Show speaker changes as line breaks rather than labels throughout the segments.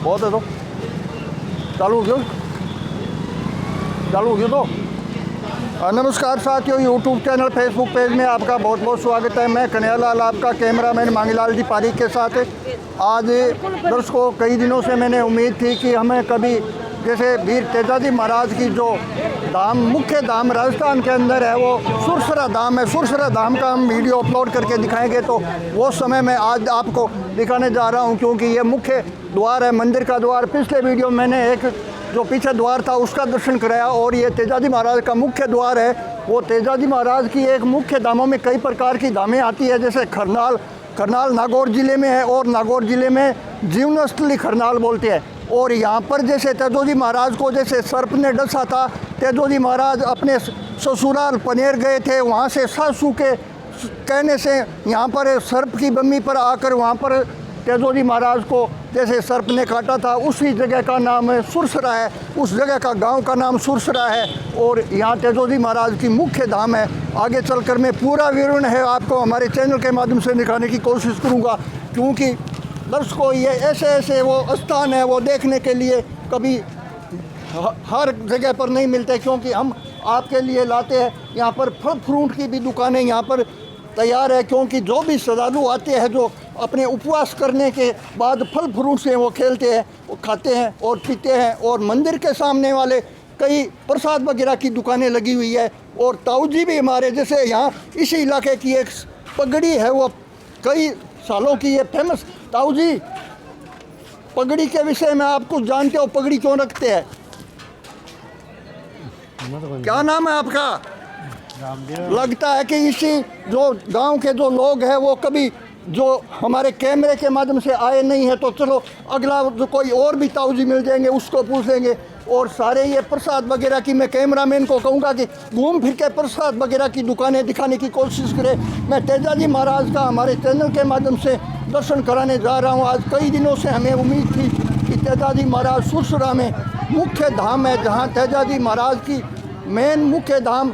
बहुत है तो चालू हो गया तो नमस्कार साथियों, यूट्यूब चैनल फेसबुक पेज में आपका बहुत बहुत स्वागत है। मैं कन्हैयालाल आपका कैमरामैन मांगीलाल जी पारी के साथ। आज दर्शकों, कई दिनों से मैंने उम्मीद थी कि हमें कभी जैसे वीर तेजाजी महाराज की जो धाम, मुख्य धाम राजस्थान के अंदर है, वो सुरसरा धाम है। सुरसरा धाम का हम वीडियो अपलोड करके दिखाएंगे, तो वो समय मैं आज आपको दिखाने जा रहा हूँ, क्योंकि ये मुख्य द्वार है, मंदिर का द्वार। पिछले वीडियो मैंने एक जो पीछे द्वार था उसका दर्शन कराया, और ये तेजाजी महाराज का मुख्य द्वार है। वो तेजाजी महाराज की एक मुख्य धामों में कई प्रकार की धामें आती है, जैसे खरनाल नागौर ज़िले में है, और नागौर ज़िले में जीवनस्थली खरनाल बोलते हैं। और यहाँ पर जैसे तेजोजी महाराज को जैसे सर्प ने डसा था, तेजोजी महाराज अपने ससुराल पनेर गए थे, वहाँ से सासू के कहने से यहाँ पर सर्प की बम्मी पर आकर वहाँ पर तेजोजी महाराज को जैसे सर्प ने काटा था, उसी जगह का नाम है सुरसरा है। उस जगह का गांव का नाम सुरसरा है, और यहाँ तेजोजी महाराज की मुख्य धाम है। आगे चलकर मैं पूरा विवरण है आपको हमारे चैनल के माध्यम से दिखाने की कोशिश करूँगा, क्योंकि दर्शकों ये ऐसे वो स्थान है, वो देखने के लिए कभी हर जगह पर नहीं मिलते, क्योंकि हम आपके लिए लाते हैं। यहाँ पर फल फ्रूट की भी दुकानें यहाँ पर तैयार है, क्योंकि जो भी श्रद्धालु आते हैं, जो अपने उपवास करने के बाद फल फ्रूट से वो खेलते हैं, वो खाते हैं और पीते हैं। और मंदिर के सामने वाले कई प्रसाद वगैरह की दुकानें लगी हुई है। और ताऊ जी भी हमारे जैसे यहाँ इसी इलाके की एक पगड़ी है, वो कई सालों की ये फेमस। ताऊ जी, पगड़ी के विषय में आप कुछ जानते हो? पगड़ी क्यों रखते हैं? क्या नाम है आपका? लगता है कि इसी जो गांव के जो लोग हैं वो कभी जो हमारे कैमरे के माध्यम से आए नहीं है, तो चलो अगला जो कोई और भी ताऊ जी मिल जाएंगे उसको पूछेंगे। और सारे ये प्रसाद वगैरह की मैं कैमरामैन को कहूँगा कि घूम फिर के प्रसाद वगैरह की दुकानें दिखाने की कोशिश करें। मैं तेजाजी महाराज का हमारे चैनल के माध्यम से दर्शन कराने जा रहा हूँ। आज कई दिनों से हमें उम्मीद थी कि तेजाजी महाराज सुरसरा में मुख्य धाम है, जहाँ तेजाजी महाराज की मेन मुख्य धाम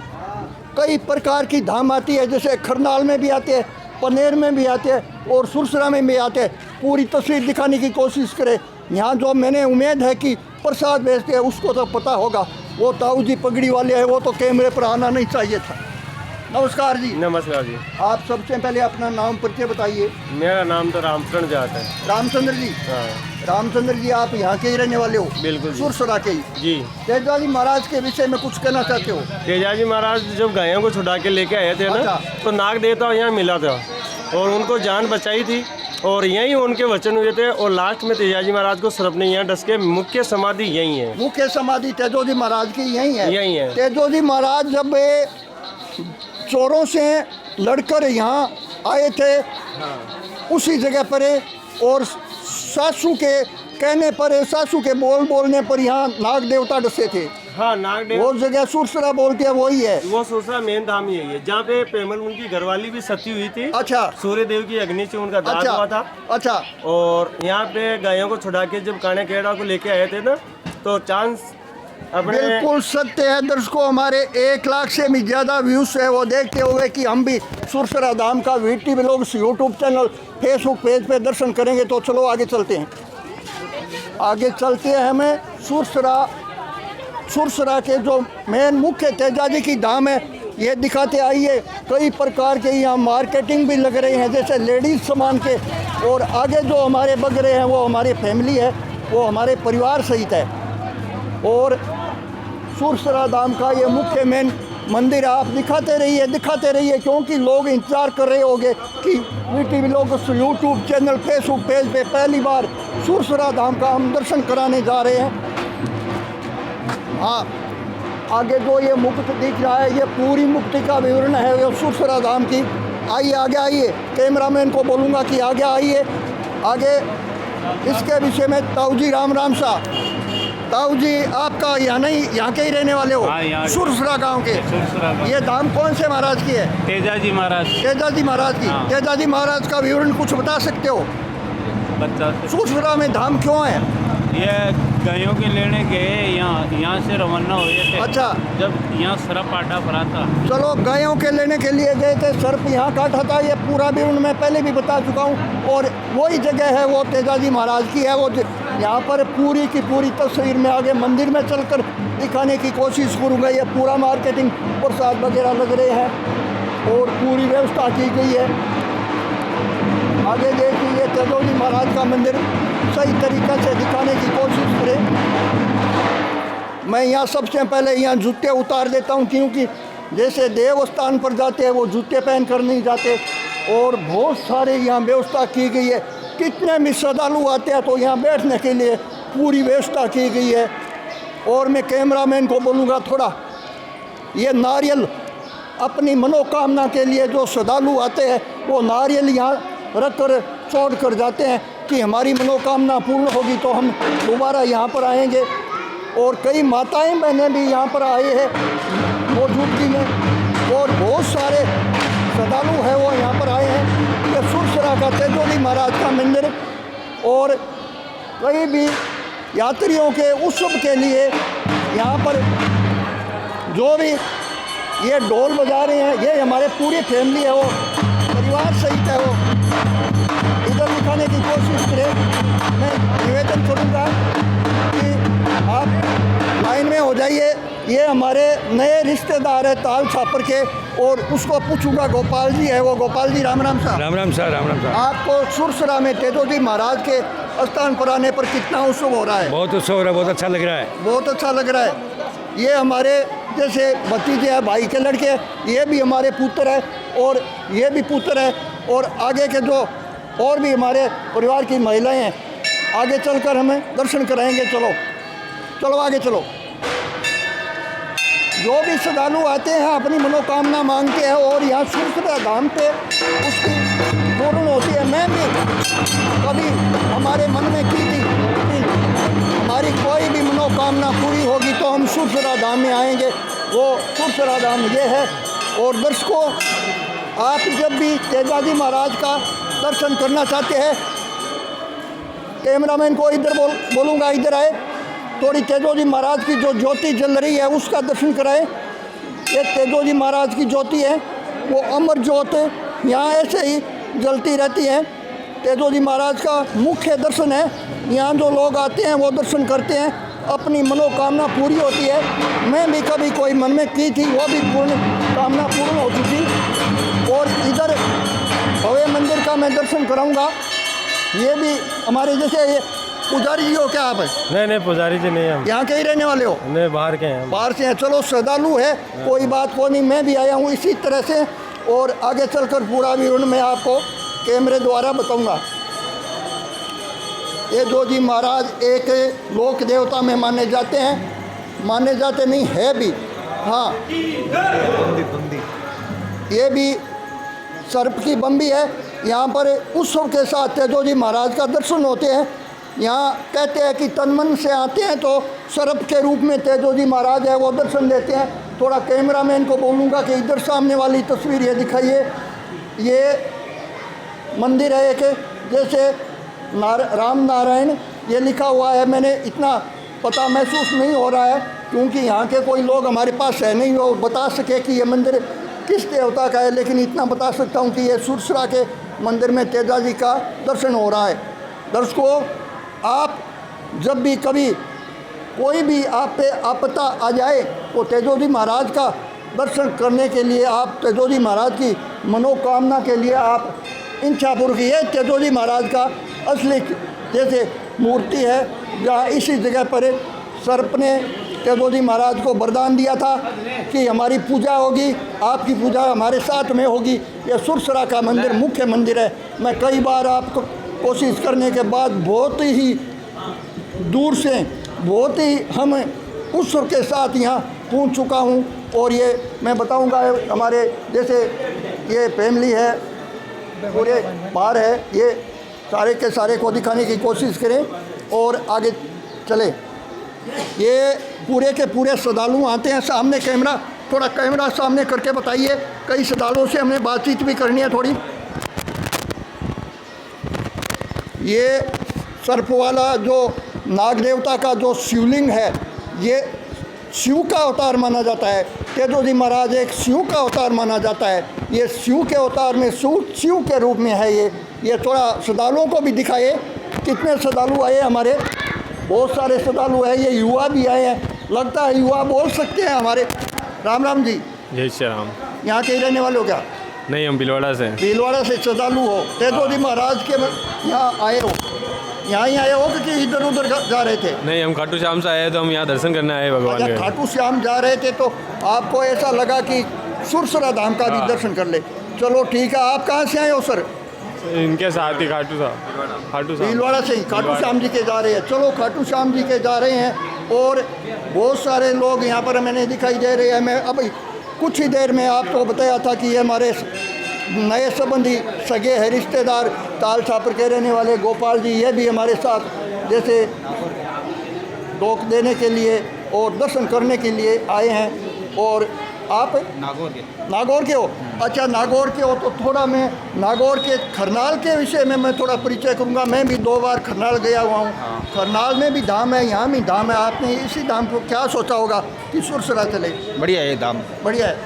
कई प्रकार की धाम आती है, जैसे खरनाल में भी आते हैं, पनेर में भी आते हैं और सुरसरा में भी आते हैं। पूरी तस्वीर दिखाने की कोशिश करें। यहाँ जो मैंने उम्मीद है कि प्रसाद भेजते हैं उसको तो पता होगा, वो ताऊ जी पगड़ी वाले हैं, वो तो कैमरे पर आना नहीं चाहिए था। नमस्कार जी।
नमस्कार जी।
आप सबसे पहले अपना नाम परिचय बताइए।
मेरा नाम तो रामचंद्र जाट है।
रामचंद्र जी।
हाँ।
रामचंद्र जी, आप यहाँ के ही रहने वाले हो?
बिल्कुल जी।
सुरसरा के ही
जी।
तेजाजी महाराज के विषय में कुछ कहना चाहते हो?
तेजाजी महाराज जब गायों को छुड़ा के लेके आए थे ना, तो नाग देवता यहाँ मिला था और उनको जान बचाई थी, और यहीं उनके वचन हुए थे। और लास्ट में तेजाजी महाराज को सर्प ने यहाँ डस के, मुख्य समाधि यहीं है।
मुख्य समाधि तेजोजी महाराज की यहीं है?
यहीं है।
तेजोजी महाराज जब चोरों से लड़कर यहाँ आए थे, उसी जगह पर और सासू के कहने पर, सासू के बोलने पर यहाँ नाग देवता डसे थे।
हाँ, नाग देवता
वो जगह सुरसरा बोलते हैं, वही है।
वो सुरसरा मेन धाम यही है, जहाँ पे पेमल उनकी घरवाली भी सती हुई थी।
अच्छा।
सूर्य देव की अग्नि से उनका दाह हुआ था।
अच्छा।
और यहाँ पे गायों को छुड़ा के जब काने केड़ा को लेके आए थे ना, तो चांस अपने
बिल्कुल सत्य है। दर्शकों, हमारे 1 लाख से भी ज़्यादा व्यूज है, वो देखते हुए कि हम भी सुरसरा धाम का VT vlogs YouTube channel Facebook page पे दर्शन करेंगे। तो चलो आगे चलते हैं। हमें सुरसरा के जो मेन मुख्य तेजाजी की धाम है ये दिखाते आइए। कई प्रकार के यहाँ मार्केटिंग भी लग रहे हैं, जैसे लेडीज़ सामान के। और आगे जो हमारे बग रहे हैं वो हमारी फैमिली है, वो हमारे परिवार सहित है। और सुरसरा धाम का ये मुख्य मेन मंदिर आप दिखाते रहिए, क्योंकि लोग इंतज़ार कर रहे होंगे कि VT vlog YouTube channel Facebook page पे पहली बार सुरसरा धाम का हम दर्शन कराने जा रहे हैं। हाँ, आगे जो ये मुक्त दिख रहा है, ये पूरी मुक्ति का विवरण है ये सुरसरा धाम की। आइए आगे आइए, कैमरामैन को बोलूँगा कि आगे आइए। आगे इसके विषय में ताऊ जी राम शाह। ताऊ जी, आपका यहाँ के ही रहने वाले हो?
हाँ,
सुरसरा गांव के। ये धाम कौन से महाराज की है?
तेजाजी महाराज।
तेजाजी महाराज की।
हाँ।
तेजाजी महाराज का विवरण कुछ बता सकते हो?
बच्चा
सुरसरा में धाम क्यों है?
ये गायों के लेने गए, यहाँ से रवाना हुए थे।
अच्छा।
जब यहाँ सर्प आटा पड़ा था।
चलो, गायों के लेने के लिए गए थे, सर्प यहाँ काटा था, ये पूरा विवरण मैं पहले भी बता चुका हूँ। और वही जगह है, वो तेजाजी महाराज की है। वो यहाँ पर पूरी की पूरी तस्वीर में आगे मंदिर में चलकर दिखाने की कोशिश करूँगा। ये पूरा मार्केटिंग प्रसाद वगैरह लग रहे हैं और पूरी व्यवस्था की गई है। आगे देखिए तेजोजी महाराज का मंदिर सही तरीक़े से दिखाने की कोशिश करें। मैं यहाँ सबसे पहले यहाँ जूते उतार देता हूँ, क्योंकि जैसे देवस्थान पर जाते हैं वो जूते पहन कर नहीं जाते। और बहुत सारे यहाँ व्यवस्था की गई है, कितने भी श्रद्धालु आते हैं तो यहाँ बैठने के लिए पूरी व्यवस्था की गई है। और मैं कैमरामैन को बोलूँगा थोड़ा ये नारियल अपनी मनोकामना के लिए जो श्रद्धालु आते हैं वो नारियल यहाँ रख कर छोड़ कर जाते हैं कि हमारी मनोकामना पूर्ण होगी तो हम दोबारा यहाँ पर आएंगे। और कई माताएं बहनें भी यहाँ पर आए हैं मौजूदगी में, और बहुत सारे श्रद्धालु हैं वो यहाँ पर आए हैं। ये सुरसरा का तेजोजी महाराज का मंदिर, और कई भी यात्रियों के उत्सव के लिए यहाँ पर जो भी ये ढोल बजा रहे हैं, ये हमारे पूरी फैमिली है, वो परिवार सहित है, वो इधर दिखाने की कोशिश करें। मैं निवेदन करूँगा कि आप लाइन में हो जाइए। ये हमारे नए रिश्तेदार है ताल छापर के, और उसको पूछूंगा गोपाल जी है वो। गोपाल जी राम राम साहब।
Ram Ram sir, Ram Ram sir.
आपको सुरसरा में तेजोजी महाराज के स्थान पर आने पर कितना उत्सव हो रहा है?
बहुत उत्सव हो रहा है, बहुत अच्छा लग रहा है।
बहुत अच्छा लग रहा है। ये हमारे जैसे भतीजे हैं, भाई के लड़के, ये भी हमारे पुत्र है और ये भी पुत्र है, और आगे के जो और भी हमारे परिवार की महिलाएं हैं, आगे चलकर हमें दर्शन कराएंगे। चलो चलो आगे चलो। जो भी श्रद्धालु आते हैं अपनी मनोकामना मांगते हैं और यहाँ सुरसरा धाम पे उसकी पूर्ण होती है। मैं भी कभी हमारे मन में की थी कि हमारी कोई भी मनोकामना पूरी होगी तो हम सुरसरा धाम में आएंगे। वो सुरसरा धाम ये है। और दर्शकों, आप जब भी तेजाजी महाराज का दर्शन करना चाहते हैं, कैमरामैन को इधर बोलूँगा इधर आए, थोड़ी तेजोजी महाराज की जो ज्योति जल रही है उसका दर्शन कराएं। ये तेजोजी महाराज की ज्योति है, वो अमर ज्योत यहाँ ऐसे ही जलती रहती है। तेजोजी महाराज का मुख्य दर्शन है, यहाँ जो लोग आते हैं वो दर्शन करते हैं, अपनी मनोकामना पूरी होती है। मैं भी कभी कोई मन में की थी, वो भी पूर्ण कामना पूर्ण होती थी। और इधर भव्य मंदिर का मैं दर्शन कराऊँगा। ये भी हमारे जैसे ये पुजारी जी हो क्या आप?
नहीं पुजारी जी नहीं, हम
यहाँ के ही रहने वाले हो?
नहीं, बाहर के हैं।
बाहर से हैं। चलो श्रद्धालु है, कोई बात को नहीं। मैं भी आया हूँ इसी तरह से, और आगे चलकर पूरा विवरण मैं आपको कैमरे द्वारा बताऊंगा। ये तेजोजी महाराज एक लोक देवता में माने जाते हैं, माने जाते नहीं है भी, हाँ। ये भी सर्प की बम्बी है। यहाँ पर उत्सव के साथ तेजोजी महाराज का दर्शन होते हैं। यहाँ कहते हैं कि तन मन से आते हैं तो सर्प के रूप में तेजोजी महाराज है वो दर्शन देते हैं। थोड़ा कैमरामैन को बोलूँगा कि इधर सामने वाली तस्वीर ये दिखाइए। ये मंदिर है एक, जैसे राम नारायण ये लिखा हुआ है। मैंने इतना पता महसूस नहीं हो रहा है क्योंकि यहाँ के कोई लोग हमारे पास है नहीं वो बता सके कि ये मंदिर किस देवता का है, लेकिन इतना बता सकता हूँ कि ये सुरसरा के मंदिर में तेजाजी का दर्शन हो रहा है। दर्शकों, आप जब भी कभी कोई भी आप पे आपदा आ जाए तो तेजोजी महाराज का दर्शन करने के लिए, आप तेजोजी महाराज की मनोकामना के लिए आप इच्छापूर्वक, ये तेजोजी महाराज का असली जैसे मूर्ति है, जहाँ इसी जगह पर सर्प ने तेजोजी महाराज को वरदान दिया था कि हमारी पूजा होगी, आपकी पूजा हमारे साथ में होगी। ये सुरसरा का मंदिर मुख्य मंदिर है। मैं कई बार आपको कोशिश करने के बाद बहुत ही दूर से, बहुत ही हम उत्सव के साथ यहाँ पहुँच चुका हूँ। और ये मैं बताऊँगा, हमारे जैसे ये फैमिली है, पूरे बाहर है, ये सारे के सारे को दिखाने की कोशिश करें और आगे चले। ये पूरे के पूरे श्रद्धालु आते हैं। सामने कैमरा, थोड़ा कैमरा सामने करके बताइए। कई श्रद्धालुओं से हमने बातचीत भी करनी है थोड़ी। ये सर्प वाला जो नाग देवता का जो शिवलिंग है, ये शिव का अवतार माना जाता है। तेजोजी महाराज एक शिव का अवतार माना जाता है। ये शिव के अवतार में शिव के रूप में है। ये थोड़ा श्रद्धालुओं को भी दिखाए कितने श्रद्धालु आए हमारे, बहुत सारे श्रद्धालु हैं, ये युवा भी आए हैं, लगता है युवा बोल सकते हैं हमारे। राम राम जी,
जय श्री राम।
यहाँ के ही रहने वाले हो क्या?
नहीं, हम भीलवाड़ा से।
भीलवाड़ा से श्रद्धालु हो, तेजो जी महाराज के यहाँ आए हो, यहाँ ही आए हो कि इधर उधर जा रहे थे?
नहीं, हम खाटू श्याम से आए तो हम यहाँ दर्शन करने आए भगवान
अच्छा,
के।
खाटू श्याम जा रहे थे तो आपको ऐसा लगा कि सुरसरा धाम का भी दर्शन कर ले। चलो ठीक है, आप कहाँ से आए हो सर?
इनके साथ ही खाटू साहब।
भीलवाड़ा से ही खाटू श्याम जी के जा रहे हैं। चलो खाटू श्याम जी के जा रहे हैं और बहुत सारे लोग यहाँ पर मैंने दिखाई दे रहे हैं। मैं अब कुछ ही देर में आपको बताया था कि ये हमारे नए संबंधी सगे हैं, रिश्तेदार, ताल छापर के रहने वाले गोपाल जी, ये भी हमारे साथ जैसे टोक देने के लिए और दर्शन करने के लिए आए हैं। और आप नागौर के हो? अच्छा, नागौर के हो तो थोड़ा मैं नागौर के खरनाल के विषय में मैं थोड़ा परिचय करूंगा। मैं भी 2 बार खरनाल गया हुआ हूँ। खरनाल में भी धाम है, यहाँ भी धाम है। आपने इसी धाम को क्या सोचा होगा कि सुरसरा चले?
बढ़िया है धाम,
बढ़िया है।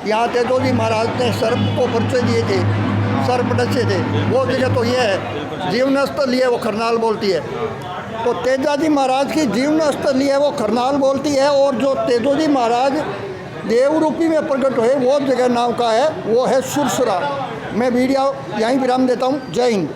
यहाँ तेजो जी महाराज ने सर्प को परिचय दिए थे, सर्प डसे थे, वो जगह तो ये है जीवन स्थल है, वो खरनाल बोलती है। तो तेजा जी महाराज की जीवन स्थल है, वो खरनाल बोलती है। और जो तेजो जी महाराज देव रूपी में प्रकट हुए वो जगह नाम का है, वो है सुरसरा। मैं वीडियो यहीं विराम देता हूँ। जय हिंद।